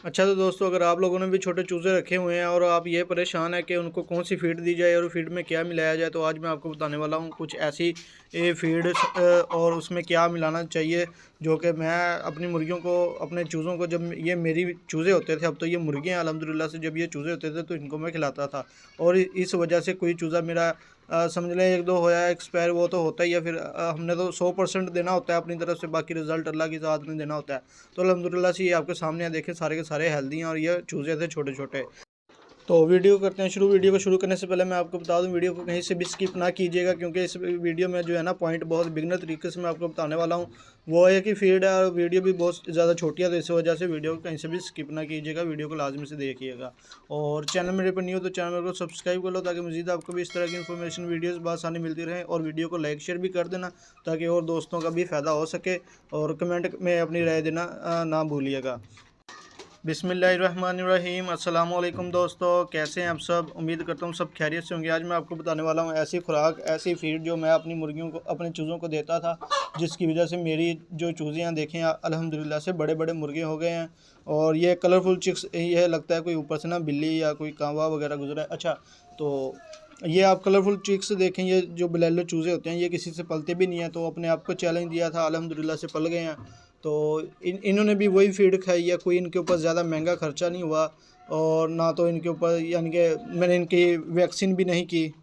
अच्छा तो दोस्तों, अगर आप लोगों ने भी छोटे चूज़े रखे हुए हैं और आप ये परेशान है कि उनको कौन सी फ़ीड दी जाए और फ़ीड में क्या मिलाया जाए, तो आज मैं आपको बताने वाला हूँ कुछ ऐसी फ़ीड और उसमें क्या मिलाना चाहिए जो कि मैं अपनी मुर्गियों को, अपने चूज़ों को, जब ये मेरी चूज़े होते थे, अब तो ये मुर्गियाँ अल्हम्दुलिल्लाह से, जब ये चूज़े होते थे तो इनको मैं खिलाता था। और इस वजह से कोई चूज़ा मेरा समझ लें 1-2 होया एक्सपायर, वो तो होता ही है। फिर हमने तो 100% देना होता है अपनी तरफ से, बाकी रिज़ल्ट अल्लाह की ज़ात में देना होता है। तो अल्हम्दुलिल्लाह से ये आपके सामने है, देखें सारे के सारे हेल्दी हैं और ये चूज़े थे छोटे-छोटे। तो वीडियो करते हैं शुरू। वीडियो को शुरू करने से पहले मैं आपको बता दूं, वीडियो को कहीं से भी स्किप ना कीजिएगा, क्योंकि इस वीडियो में जो है ना पॉइंट बहुत बिगनर तरीके से मैं आपको बताने वाला हूं। वो है कि फीड है और वीडियो भी बहुत ज़्यादा छोटी है, तो इस वजह से वीडियो को कहीं से भी स्किप ना कीजिएगा, वीडियो को लाजमी से देखिएगा। और चैनल मेरे पर नहीं हो तो चैनल को सब्सक्राइब कर लो, ताकि मज़ीद आपको भी इस तरह की इन्फॉर्मेशन वीडियोज़ बआसानी मिलती रहे। और वीडियो को लाइक शेयर भी कर देना, ताकि और दोस्तों का भी फ़ायदा हो सके। और कमेंट में अपनी राय देना ना भूलिएगा। बिस्मिल्लाहिर्रहमानिर्रहीम। अस्सलाम वालेकुम दोस्तों, कैसे हैं आप सब? उम्मीद करता हूँ सब खैरियत से होंगे। आज मैं आपको बताने वाला हूँ ऐसी खुराक, ऐसी फीड जो मैं अपनी मुर्गियों को, अपने चूज़ों को देता था, जिसकी वजह से मेरी जो चूज़े हैं देखें अल्हम्दुलिल्लाह से बड़े बड़े मुर्गे हो गए हैं। और ये कलरफुल चिक्स, ये लगता है कोई ऊपर से ना बिल्ली या कोई कांवा वगैरह गुजरा है। अच्छा, तो ये आप कलरफुल चिक्स देखें, ये जो ब्लेलर चूज़े होते हैं ये किसी से पलते भी नहीं हैं, तो अपने आप को चैलेंज दिया था, अल्हम्दुलिल्लाह से पल गए हैं। तो इन्होंने भी वही फीड खाई है, कोई इनके ऊपर ज़्यादा महंगा खर्चा नहीं हुआ। और ना तो इनके ऊपर यानी कि मैंने इनकी वैक्सीन भी नहीं की।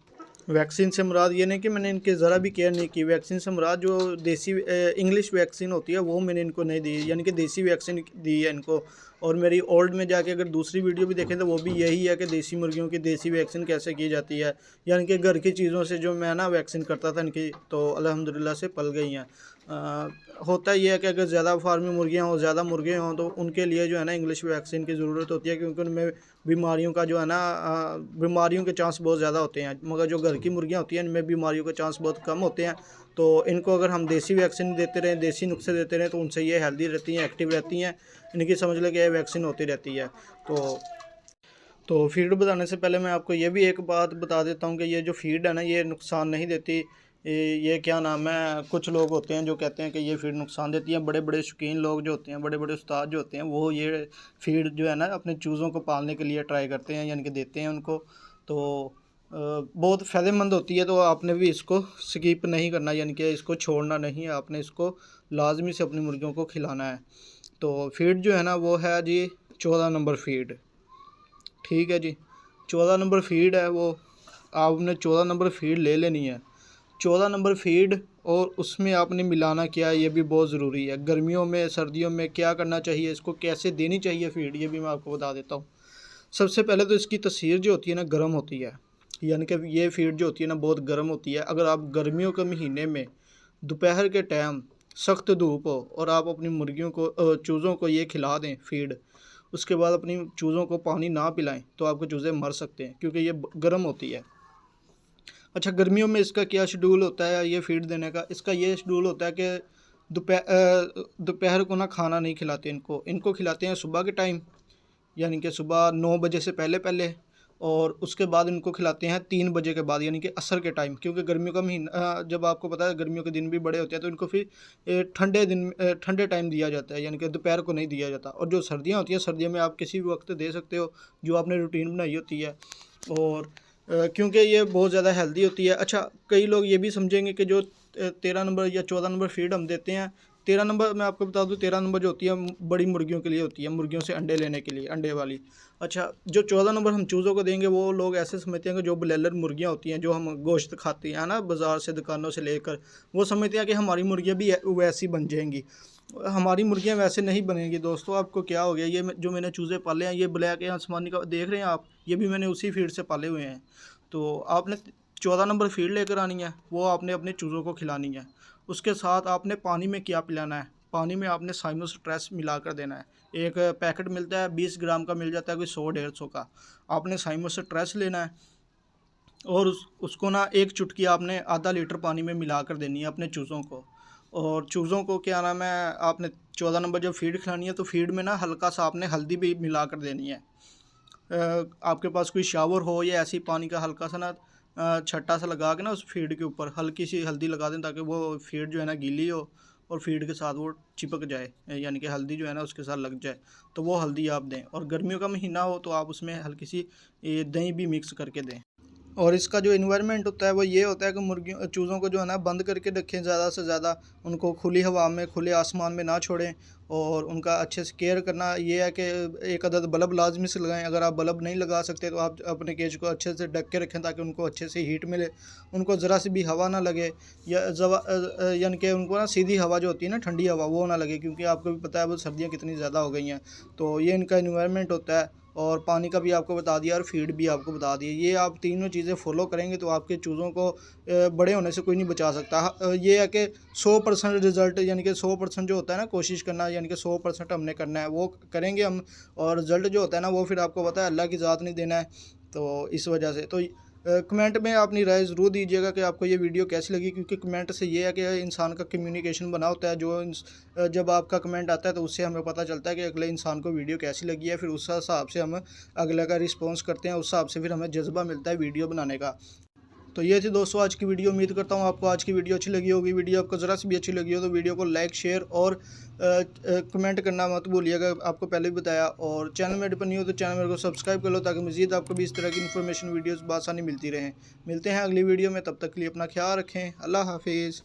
वैक्सीन से मुराद ये नहीं कि मैंने इनकी ज़रा भी केयर नहीं की। वैक्सीन से मुराद जो देसी इंग्लिश वैक्सीन होती है वो मैंने इनको नहीं दी, यानी कि देसी वैक्सीन दी है इनको। और मेरी ओल्ड में जाके अगर दूसरी वीडियो भी देखें तो वो भी यही है कि देसी मुर्गियों की देसी वैक्सीन कैसे की जाती है, यानी कि घर की चीज़ों से जो मैं ना वैक्सीन करता था इनकी, तो अल्हम्दुलिल्लाह से पल गई हैं। होता ये है कि अगर ज़्यादा फार्मी मुर्गियाँ हों, ज़्यादा मुर्गे हों, तो उनके लिए जो है ना इंग्लिश वैक्सीन की ज़रूरत होती है, क्योंकि उनमें बीमारियों का जो है ना बीमारियों के चांस बहुत ज़्यादा होते हैं। मगर जो घर की मुर्गियाँ होती हैं इनमें बीमारियों के चांस बहुत कम होते हैं। तो इनको अगर हम देसी वैक्सीन देते रहें, देसी नुस्खे देते रहें, तो उनसे ये हेल्दी रहती हैं, एक्टिव रहती हैं। इनकी समझ लें कि ये वैक्सीन होती रहती है। तो फीड बताने से पहले मैं आपको ये भी एक बात बता देता हूँ कि ये जो फीड है ना ये नुकसान नहीं देती। ये क्या नाम है, कुछ लोग होते हैं जो कहते हैं कि ये फीड नुकसान देती है। बड़े बड़े शौकीन लोग जो होते हैं, बड़े बड़े उस्ताद जो होते हैं, वो ये फीड जो है ना अपने चूज़ों को पालने के लिए ट्राई करते हैं, यानी कि देते हैं उनको। तो बहुत फ़ायदेमंद होती है, तो आपने भी इसको स्किप नहीं करना, यानी कि इसको छोड़ना नहीं है, आपने इसको लाजमी से अपनी मुर्गियों को खिलाना है। तो फीड जो है ना वो है जी 14 नंबर फीड। ठीक है जी, 14 नंबर फीड है वो। आपने 14 नंबर फीड ले लेनी है। 14 नंबर फीड, और उसमें आपने मिलाना क्या है ये भी बहुत ज़रूरी है। गर्मियों में, सर्दियों में क्या करना चाहिए, इसको कैसे देनी चाहिए फीड, ये भी मैं आपको बता देता हूँ। सबसे पहले तो इसकी तसीर जो होती है ना गर्म होती है, यानी कि ये फीड जो होती है ना बहुत गर्म होती है। अगर आप गर्मियों के महीने में दोपहर के टाइम सख्त धूप हो और आप अपनी मुर्गियों को, चूज़ों को ये खिला दें फीड, उसके बाद अपनी चूज़ों को पानी ना पिलाएं, तो आपके चूज़े मर सकते हैं, क्योंकि ये गर्म होती है। अच्छा, गर्मियों में इसका क्या शेड्यूल होता है ये फ़ीड देने का? इसका ये शेड्यूल होता है कि दोपहर को ना खाना नहीं खिलाते इनको। इनको खिलाते हैं सुबह के टाइम, यानी कि सुबह 9 बजे से पहले पहले। और उसके बाद इनको खिलाते हैं 3 बजे के बाद, यानी कि असर के टाइम, क्योंकि गर्मियों का महीना, जब आपको पता है गर्मियों के दिन भी बड़े होते हैं, तो इनको फिर ठंडे टाइम दिया जाता है, यानी कि दोपहर को नहीं दिया जाता। और जो सर्दियाँ होती हैं, सर्दियों में आप किसी भी वक्त दे सकते हो, जो आपने रूटीन बनाई होती है। और क्योंकि ये बहुत ज़्यादा हेल्दी होती है। अच्छा, कई लोग ये भी समझेंगे कि जो 13 नंबर या 14 नंबर फीड हम देते हैं, 13 नंबर मैं आपको बता दूं, 13 नंबर जो होती है बड़ी मुर्गियों के लिए होती है, मुर्गियों से अंडे लेने के लिए, अंडे वाली। अच्छा, जो 14 नंबर हम चूज़ों को देंगे, वो लोग ऐसे समझते हैं कि जो ब्लेलर मुर्गियाँ होती हैं, जो हम गोश्त खाते हैं ना बाज़ार से, दुकानों से लेकर, वो समझते हैं कि हमारी मुर्गियाँ भी वैसी बन जाएंगी। हमारी मुर्गियाँ वैसे नहीं बनेंगी दोस्तों। आपको क्या हो गया, ये जो मैंने चूज़े पाले हैं, ये ब्लैक आसमानी का देख रहे हैं आप, ये भी मैंने उसी फीड से पाले हुए हैं। तो आपने 14 नंबर फीड लेकर आनी है, वो आपने अपने चूज़ों को खिलानी है। उसके साथ आपने पानी में क्या पिलाना है, पानी में आपने साइमोस्ट्रेस मिला कर देना है। एक पैकेट मिलता है 20 ग्राम का, मिल जाता है कोई 100-150 का। आपने साइमोस्ट्रेस लेना है, और उसको ना एक चुटकी आपने आधा लीटर पानी में मिला कर देनी है अपने चूज़ों को। और चूज़ों को क्या नाम है, आपने 14 नंबर जब फीड खिलानी है, तो फीड में ना हल्का सा आपने हल्दी भी मिला कर देनी है। आपके पास कोई शावर हो या ऐसी पानी का हल्का सा ना छट्टा सा लगा के ना उस फीड के ऊपर हल्की सी हल्दी लगा दें, ताकि वो फीड जो है ना गीली हो। और फीड के साथ वो चिपक जाए, यानी कि हल्दी जो है ना उसके साथ लग जाए, तो वो हल्दी आप दें। और गर्मियों का महीना हो तो आप उसमें हल्की सी दही भी मिक्स करके दें। और इसका जो इन्वायरमेंट होता है वो ये होता है कि मुर्गियों चूज़ों को जो है ना बंद करके रखें ज़्यादा से ज़्यादा, उनको खुली हवा में खुले आसमान में ना छोड़ें। और उनका अच्छे से केयर करना ये है कि एक अदद बल्ब लाजमी से लगाएं। अगर आप बल्ब नहीं लगा सकते तो आप अपने केज को अच्छे से ढक के रखें ताकि उनको अच्छे से हीट मिले, उनको ज़रा सी भी हवा ना लगे, या यानी कि उनको ना सीधी हवा जो होती है ना ठंडी हवा वो ना लगे, क्योंकि आपको भी पता है वो सर्दियाँ कितनी ज़्यादा हो गई हैं। तो ये इनका इन्वायरमेंट होता है। और पानी का भी आपको बता दिया और फीड भी आपको बता दी। ये आप तीनों चीज़ें फॉलो करेंगे तो आपके चूज़ों को बड़े होने से कोई नहीं बचा सकता। ये है कि 100% रिज़ल्ट, यानी कि 100% जो होता है ना कोशिश करना, यानी कि 100% हमने करना है वो करेंगे हम। और रिज़ल्ट जो होता है ना वो फिर आपको पता है अल्लाह की ज़ात नहीं देना है। तो इस वजह से तो कमेंट में अपनी राय ज़रूर दीजिएगा कि आपको ये वीडियो कैसी लगी, क्योंकि कमेंट से ये है कि इंसान का कम्युनिकेशन बना होता है। जब आपका कमेंट आता है तो उससे हमें पता चलता है कि अगले इंसान को वीडियो कैसी लगी है, फिर उस हिसाब से हम अगले का रिस्पॉन्स करते हैं, उस हिसाब से फिर हमें जज्बा मिलता है वीडियो बनाने का। तो ये थी दोस्तों आज की वीडियो। उम्मीद करता हूँ आपको आज की वीडियो अच्छी लगी होगी। वीडियो आपको ज़रा सी भी अच्छी लगी हो तो वीडियो को लाइक शेयर और कमेंट करना मत भूलिएगा, आपको पहले भी बताया। और चैनल में पर नहीं हो तो चैनल मेरे को सब्सक्राइब कर लो ताकि मज़ीद आपको भी इस तरह की इन्फॉर्मेशन वीडियोज़ बआसानी मिलती रहें। मिलते हैं अगली वीडियो में, तब तक के लिए अपना ख्याल रखें। अल्लाह हाफिज़।